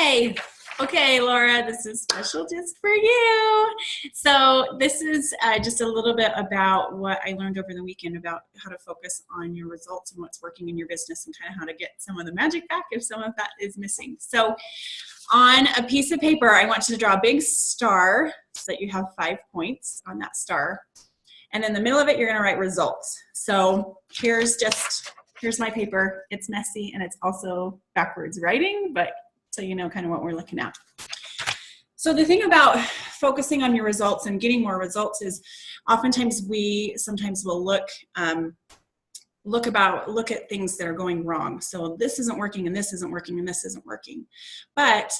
Yay! Okay, Laura, this is special just for you. So this is just a little bit about what I learned over the weekend about how to focus on your results and what's working in your business and kind of how to get some of the magic back if some of that is missing. So on a piece of paper, I want you to draw a big star so that you have 5 points on that star. And in the middle of it, you're going to write results. So here's my paper. It's messy and it's also backwards writing, but so you know kind of what we're looking at. So the thing about focusing on your results and getting more results is oftentimes we sometimes will look at things that are going wrong. So this isn't working and this isn't working and this isn't working. But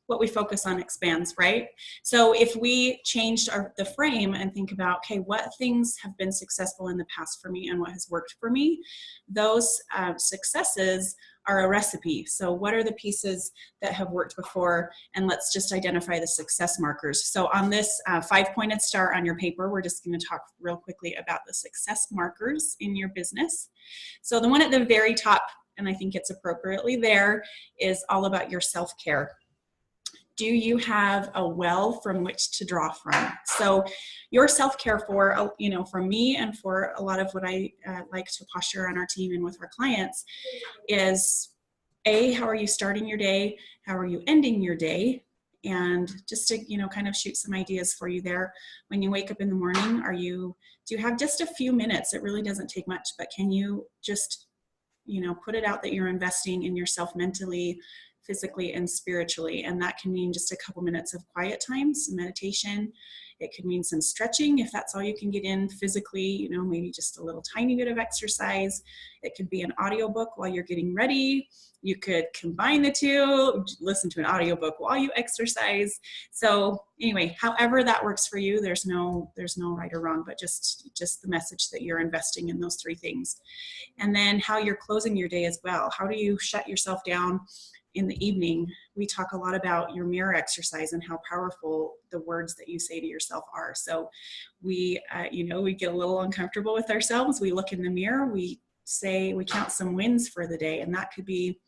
what we focus on expands, right? So if we changed the frame and think about, okay, what things have been successful in the past for me and what has worked for me, those successes are a recipe. So what are the pieces that have worked before? And let's just identify the success markers. So on this 5-pointed star on your paper, we're just going to talk real quickly about the success markers in your business. So the one at the very top, and I think it's appropriately there, is all about your self-care. Do you have a well from which to draw from? So your self-care for me and for a lot of what I like to posture on our team and with our clients is how are you starting your day? How are you ending your day? And just to, kind of shoot some ideas for you there. When you wake up in the morning, do you have just a few minutes? It really doesn't take much, but can you just, put it out that you're investing in yourself mentally, physically and spiritually, and that can mean just a couple minutes of quiet time, some meditation. It could mean some stretching if that's all you can get in physically, maybe just a little tiny bit of exercise. It could be an audiobook while you're getting ready. You could combine the two, listen to an audiobook while you exercise. So anyway, however that works for you, there's no right or wrong, but just the message that you're investing in those 3 things. And then how you're closing your day as well. How do you shut yourself down in the evening? We talk a lot about your mirror exercise and how powerful the words that you say to yourself are. So we get a little uncomfortable with ourselves. We look in the mirror, we count some wins for the day, and that could be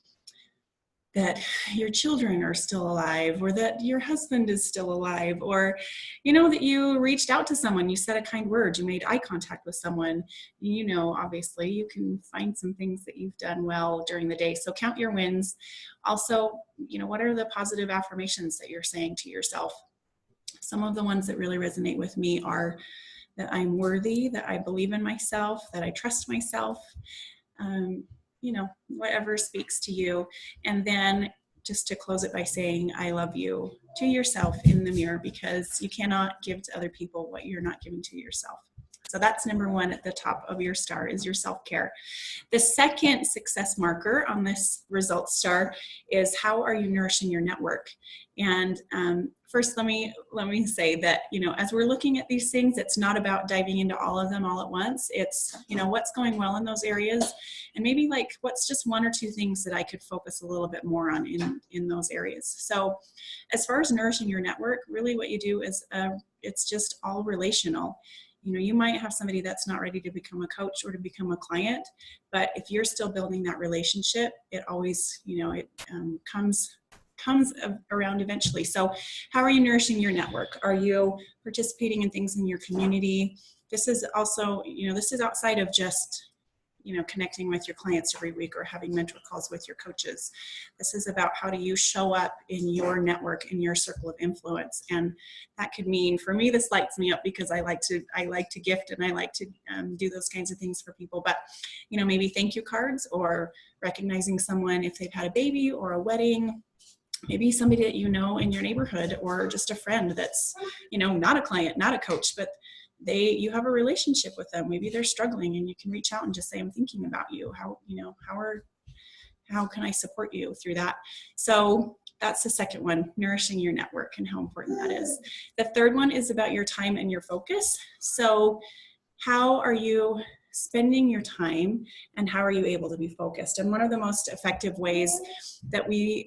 that your children are still alive, or that your husband is still alive, or that you reached out to someone, you said a kind word, you made eye contact with someone. Obviously you can find some things that you've done well during the day. So count your wins. Also, what are the positive affirmations that you're saying to yourself? Some of the ones that really resonate with me are that I'm worthy, that I believe in myself, that I trust myself, whatever speaks to you. And then just to close it by saying, I love you to yourself in the mirror, because you cannot give to other people what you're not giving to yourself. So that's number 1 at the top of your star, is your self-care. The second success marker on this results star is how are you nourishing your network? And first, let me say that, as we're looking at these things, it's not about diving into all of them all at once. It's, what's going well in those areas, and maybe what's just 1 or 2 things that I could focus a little bit more on in those areas. So as far as nourishing your network, really what you do is it's just all relational. You might have somebody that's not ready to become a coach or to become a client, but if you're still building that relationship, it always, comes around eventually. So how are you nourishing your network? Are you participating in things in your community? This is also, this is outside of just, connecting with your clients every week or having mentor calls with your coaches. This is about how do you show up in your network, in your circle of influence. And that could mean, for me, this lights me up because I like to gift and I like to do those kinds of things for people. But, maybe thank you cards, or recognizing someone if they've had a baby or a wedding. Maybe somebody that in your neighborhood, or just a friend that's, not a client, not a coach, but you have a relationship with them. Maybe they're struggling and you can reach out and just say, I'm thinking about you. How can I support you through that? So that's the second one, nourishing your network and how important that is. The third one is about your time and your focus. So how are you spending your time and how are you able to be focused? And one of the most effective ways that we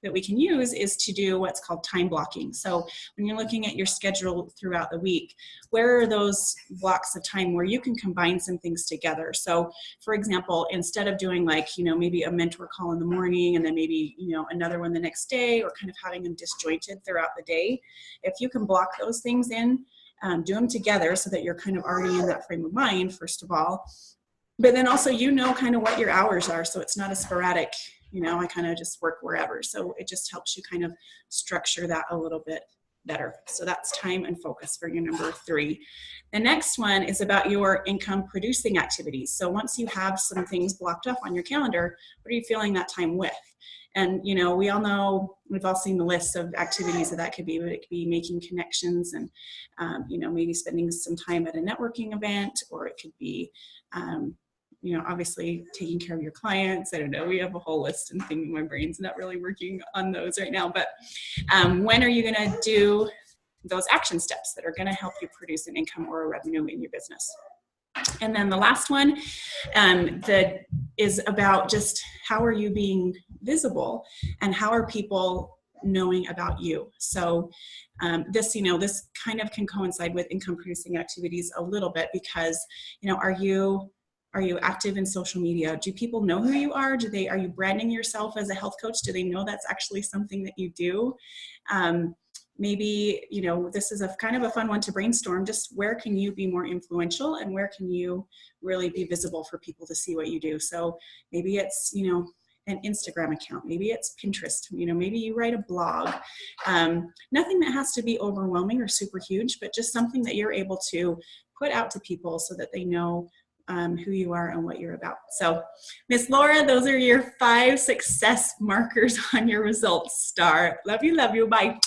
that we can use is to do what's called time blocking. So when you're looking at your schedule throughout the week, where are those blocks of time where you can combine some things together? So for example, instead of doing like, you know, maybe a mentor call in the morning and then maybe, you know, another one the next day, or kind of having them disjointed throughout the day, if you can block those things in, do them together so that you're kind of already in that frame of mind, first of all. But then also, you know, kind of what your hours are. So it's not a sporadic, you know, I kind of just work wherever. So it just helps you kind of structure that a little bit better. So that's time and focus for your number 3. The next one is about your income producing activities. So once you have some things blocked off on your calendar, what are you filling that time with? And, you know, we all know, we've all seen the list of activities that could be, but it could be making connections and, you know, maybe spending some time at a networking event, or it could be, you know, obviously taking care of your clients. I don't know, we have a whole list and thing. My brain's not really working on those right now, but when are you going to do those action steps that are going to help you produce an income or a revenue in your business? And then the last one that is about just how are you being visible and how are people knowing about you? So this, you know, this kind of can coincide with income producing activities a little bit, because, you know, are you active in social media? Do people know who you are? Are you branding yourself as a health coach? Do they know that's actually something that you do? Maybe, you know, this is a kind of a fun one to brainstorm. Just where can you be more influential and where can you really be visible for people to see what you do? So maybe it's, you know, an Instagram account, maybe it's Pinterest, you know, maybe you write a blog. Nothing that has to be overwhelming or super huge, but just something that you're able to put out to people so that they know who you are and what you're about. So Miss Laura, those are your 5 success markers on your results star. Love you, bye.